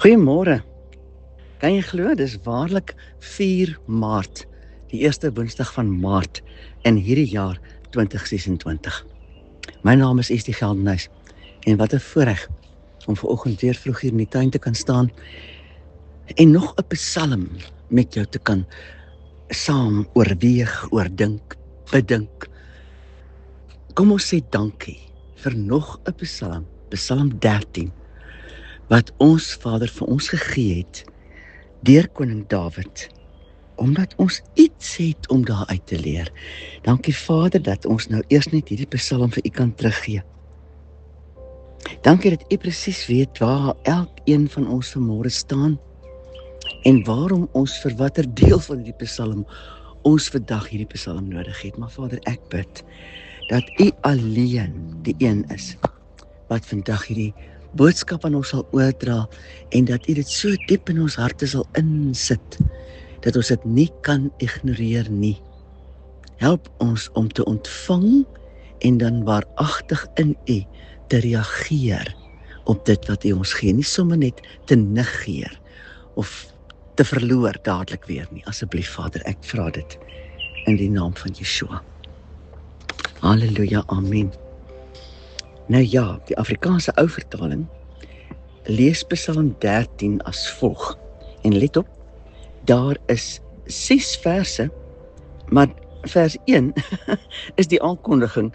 Goeiemôre. Kan jy glo, dis waarlik 4 Maart, die eerste Woensdag van Maart in hierdie jaar 2026. My naam is Estie Geldenhuys en wat 'n voorreg om vanoggend weer vroeg hier in die tuin te kan staan en nog 'n psalm met jou te kan saam oorweeg, oordink, bedink. Kom ons sê dankie vir nog 'n psalm, Psalm 13, wat ons Vader vir ons gegee het deur koning Dawid, omdat ons iets het om daaruit te leer. Dankie Vader dat ons nou eers net hierdie psalm vir U kan teruggee. Dankie dat U presies weet waar elkeen van ons vanmôre staan en waarom ons vir watter deel van die psalm ons vandag hierdie psalm nodig het. Maar Vader, ek bid dat U alleen die een is wat vandag hierdie boodskap aan ons sal oordra en dat U dit so diep in ons harte sal insit dat ons dit nie kan ignoreer nie. Help ons om te ontvang en dan waaragtig in U te reageer op dit wat U ons gee, nie sommer net te negeer of te verloor dadelik weer nie. Asseblief Vader, ek vra dit in die naam van Yeshua. Halleluja, amen. Nou ja, die Afrikaanse ou vertaling lees Psalm 13 as volg. En let op, daar is 6 verse, maar vers 1 is die aankondiging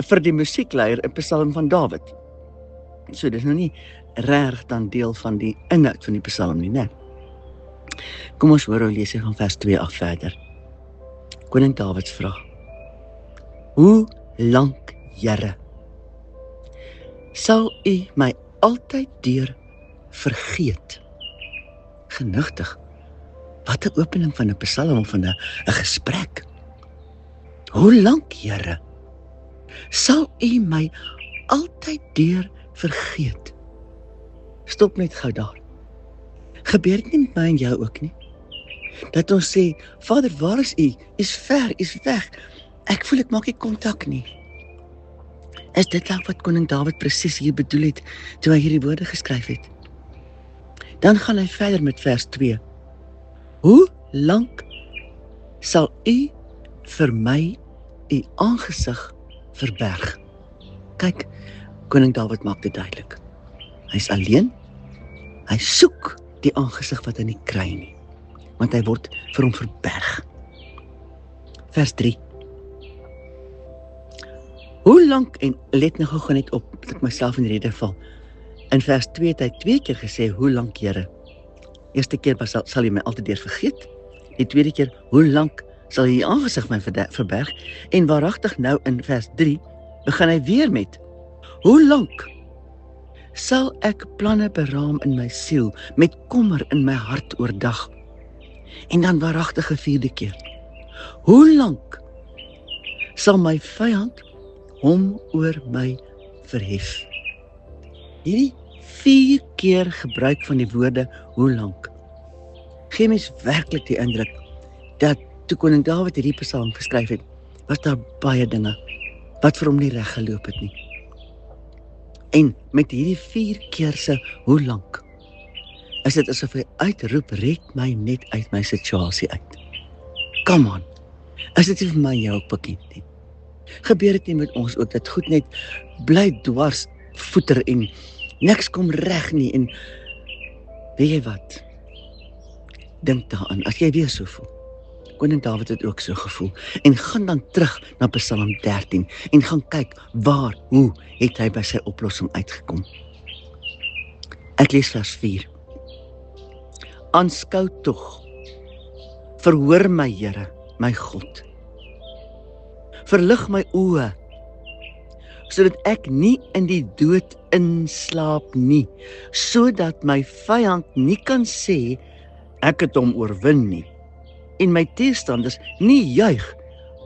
vir die musiekleier in Psalm van Dawid. So dis nou nie reg dan deel van die inhoud van die psalm nie, né? Kom ons hoor hoe lees hy van vers 2 af verder. Koning Dawid vra: Hoe lank, Here, sal U my altyd deur vergeet? Genigtig. Wat 'n opening van 'n psalm of van 'n gesprek. Hoe lank, Here, sal U my altyd deur vergeet? Stop net gou daar. Gebeur dit nie met my en jou ook nie? Dat ons sê, Vader, waar is U? U is ver, U is weg. Ek voel ek maak nie kontak nie. Is dit dalk wat koning Dawid presies hier bedoel het toe hy hierdie woorde geskryf het? Dan gaan hy verder met vers 2. Hoe lank sal U vir my U aangesig verberg? Kyk, koning Dawid maak dit duidelik. Hy is alleen. Hy soek die aangesig wat hy nie kry nie, want hy word vir hom verberg. Vers 3. Hoe lank, en let nou gou net op, dat ek myself in rede val. In vers 2 het hy 2 keer gesê, hoe lank, Here? Eerste keer sal U my altyd deur vergeet. Die tweede keer, hoe lank sal U aangesig my verberg? En waaragtig nou in vers 3 begin hy weer met, hoe lank sal ek planne beraam in my siel, met kommer in my hart oordag? En dan waaragtige 4de keer, hoe lank sal my vyand hom oor my verhef? Hierdie 4 keer gebruik van die woorde, hoe lank, gee mens werklik die indruk, dat toe koning Dawid hierdie psalm geskryf het, was daar baie dinge, wat vir hom nie reg geloop het nie. En met hierdie 4 keer se, hoe lank, is dit asof hy uitroep, red my net uit my situasie uit. Come on, is dit nie vir my jou ook bekend nie? Gebeur dit nie met ons ook, dat goed net bly dwars voeter en niks kom reg nie, en weet jy wat, dink daaraan, as jy weer so voel, koning Dawid het ook so gevoel, en gaan dan terug na Psalm 13, en gaan kyk, waar, hoe het hy by sy oplossing uitgekom. Ek lees vers 4. Aanskou tog, verhoor my Here, my God, verlig my oë, sodat ek nie in die dood inslaap nie, sodat my vyand nie kan sê, ek het hom oorwin nie, en my teestanders nie juig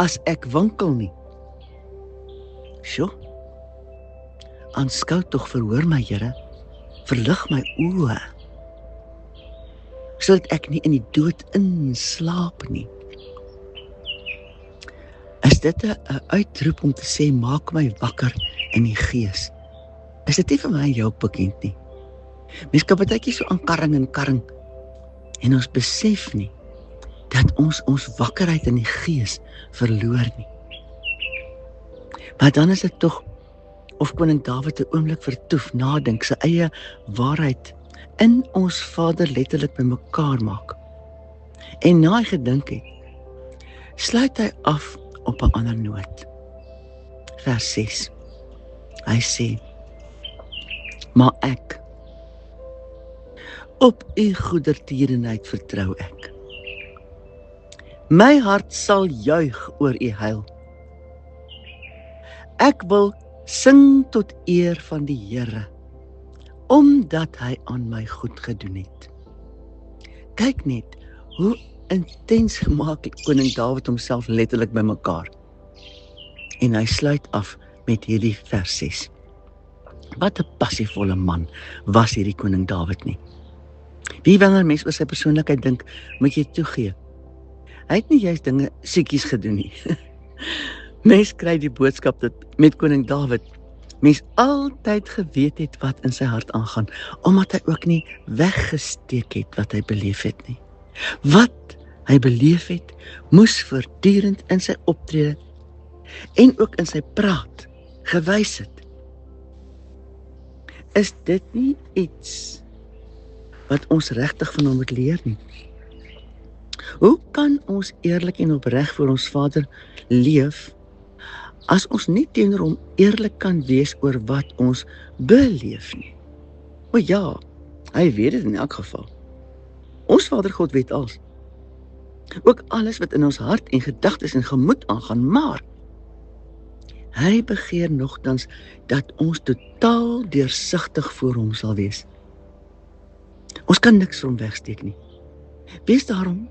as ek wankel nie. Sjoe, aanskou tog, verhoor my Here, verlig my oë, sodat ek nie in die dood inslaap nie. Is dit 'n uitroep om te sê, maak my wakker in die gees? Is dit nie vir my en jou bekend nie? Mens kan baie keer so aan karring en ons besef nie dat ons wakkerheid in die gees verloor nie. Maar dan is dit tog of koning Dawid 'n oomblik vertoef, nadink, sy eie waarheid in ons Vader letterlik bymekaar maak. En na hy gedink het, sluit hy af op 'n ander noot. Vers 6. Hy sê, maar ek, op u goedertierenheid vertrou ek. My hart sal juig oor u heil. Ek wil sing tot eer van die Here, omdat hy aan my goed gedoen het. Kyk net, hoe intens gemaak het koning Dawid homself letterlik bymekaar. En hy sluit af met hierdie vers 6. Wat 'n passievolle man was hierdie koning Dawid nie. Wie wanneer mens oor sy persoonlikheid dink, moet jy toegee. Hy het nie juist dinge siekies gedoen nie. Mens kry die boodskap dat met koning Dawid mens altyd geweet het wat in sy hart aangaan, omdat hy ook nie weggesteek het wat hy beleef het nie. Wat hy beleef het, moes voortdurend in sy optrede en ook in sy praat gewys het. Is dit nie iets wat ons regtig van hom moet leer nie? Hoe kan ons eerlik en opreg voor ons Vader leef, as ons nie teenoor hom eerlik kan wees oor wat ons beleef nie? O ja, hy weet dit in elk geval. Ons Vader God weet alles. Ook alles wat in ons hart en gedagtes en gemoed aangaan, maar hy begeer nogtans dat ons totaal deursigtig voor hom sal wees. Ons kan niks vir hom wegsteek nie. Wees daarom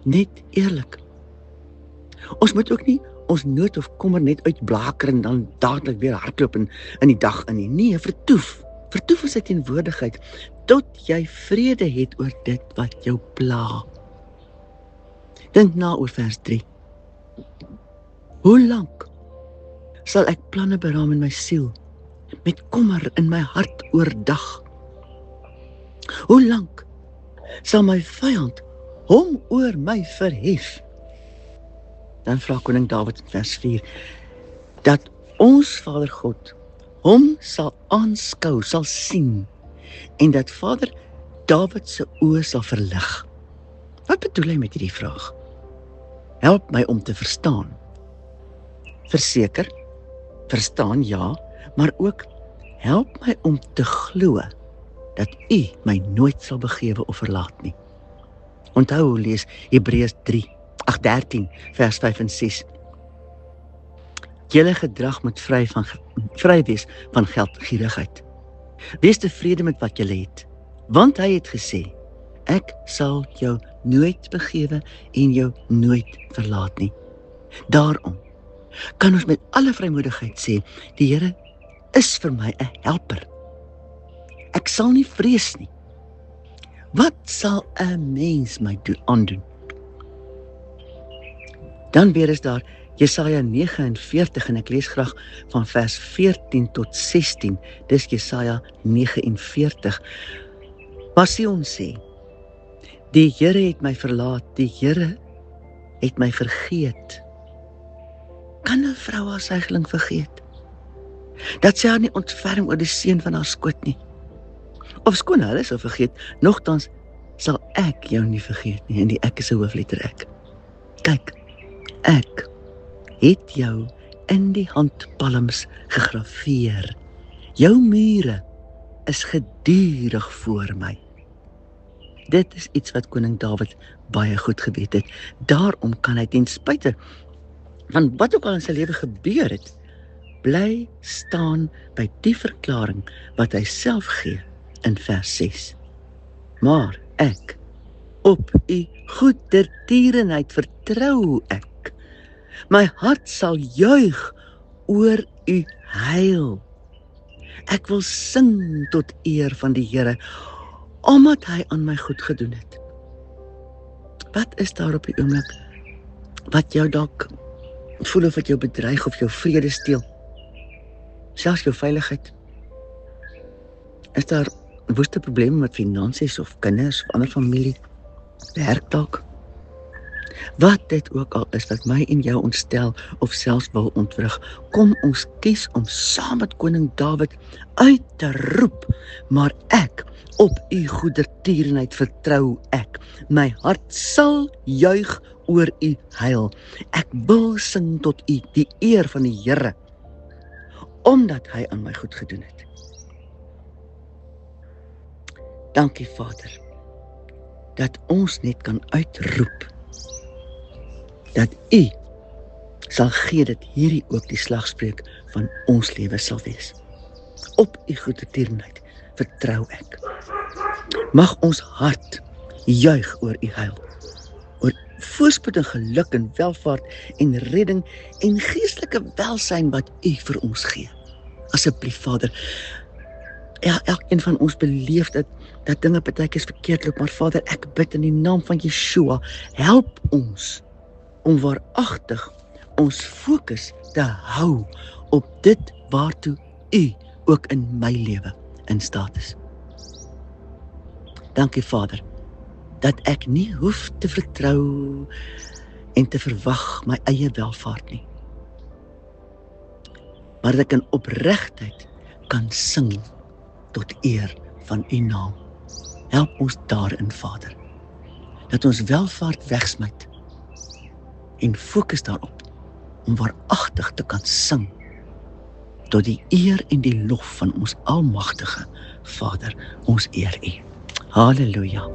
net eerlik. Ons moet ook nie ons nood of kommer net uitblaker en dan dadelik weer hardloop in die dag in nie. Nee, vertoef in sy teenwoordigheid, tot jy vrede het oor dit wat jou pla. Dink na oor vers 3. Hoe lank sal ek planne beraam in my siel, met kommer in my hart oordag? Hoe lank sal my vyand hom oor my verhef? Dan vra koning Dawid in vers 4, dat ons Vader God hom sal aanskou, sal sien, en dat Vader Dawid se oë sal verlig. Wat bedoel hy met hierdie vraag? Help my om te verstaan. Verseker, verstaan ja, maar ook help my om te glo dat u my nooit sal begewe of verlaat nie. Onthou hoe lees Hebreërs 13 vers 5 en 6. Julle gedrag moet vry wees van geldgierigheid. Wees tevrede met wat julle het, want hy het gesê, ek sal jou nooit begewe en jou nooit verlaat nie. Daarom kan ons met alle vrymoedigheid sê, die Here is vir my 'n helper. Ek sal nie vrees nie. Wat sal 'n mens my aandoen? Dan weer is daar Jesaja 49 en ek lees graag van vers 14 tot 16. Dis Jesaja 49. Waar Sion sê, die Here het my verlaat, die Here het my vergeet. Kan 'n vrou haar suigeling vergeet? Dat sy haar nie ontferm oor die seun van haar skoot nie. Of skoon hulle sou vergeet, nogtans sal ek jou nie vergeet nie, en die ek is 'n hoofletter ek. Kyk, ek het jou in die handpalms gegraveer. Jou mure is gedurig voor my. Dit is iets wat koning Dawid baie goed geweet het. Daarom kan hy ten spyte van wat ook al in sy lewe gebeur het, bly staan by die verklaring wat hy self gee in vers 6. Maar ek, op u goedertierenheid vertrou ek. My hart sal juig oor u heil. Ek wil sing tot eer van die Here, omdat hy aan my goed gedoen het. Wat is daar op die oomblik wat jou dalk voel of wat jou bedreig of jou vrede steel? Selfs jou veiligheid. Is daar woeste probleme met finansies of kinders of ander familie, werk dalk. Wat dit ook al is wat my en jou ontstel of selfs wil ontwrig, kom ons kies om saam met koning Dawid uit te roep, maar ek op u goedertierenheid vertrou ek. My hart sal juig oor u heil. Ek wil sing tot u die eer van die Here, omdat hy aan my goed gedoen het. Dankie Vader, dat ons net kan uitroep, dat u sal gee dat hierdie ook die slagspreuk van ons lewe sal wees. Op u goedertierenheid vertrou ek. Mag ons hart juig oor u heil, oor voorspoed en geluk en welvaart en redding en geestelike welsyn wat u vir ons gee. Asseblief Vader, ja, elkeen van ons beleef dat dinge partykeer verkeerd loop, maar Vader, ek bid in die naam van Yeshua, help ons om waaragtig ons fokus te hou op dit waartoe u ook in my lewe in staat is. Dankie Vader, dat ek nie hoef te vertrou en te verwag my eie welvaart nie, maar dat ek in opregtheid kan sing tot eer van u naam. Help ons daarin, Vader, dat ons welvaart wegsmyt en fokus daarop om waaragtig te kan sing tot die eer en die lof van ons almagtige Vader, ons eer u. Halleluja.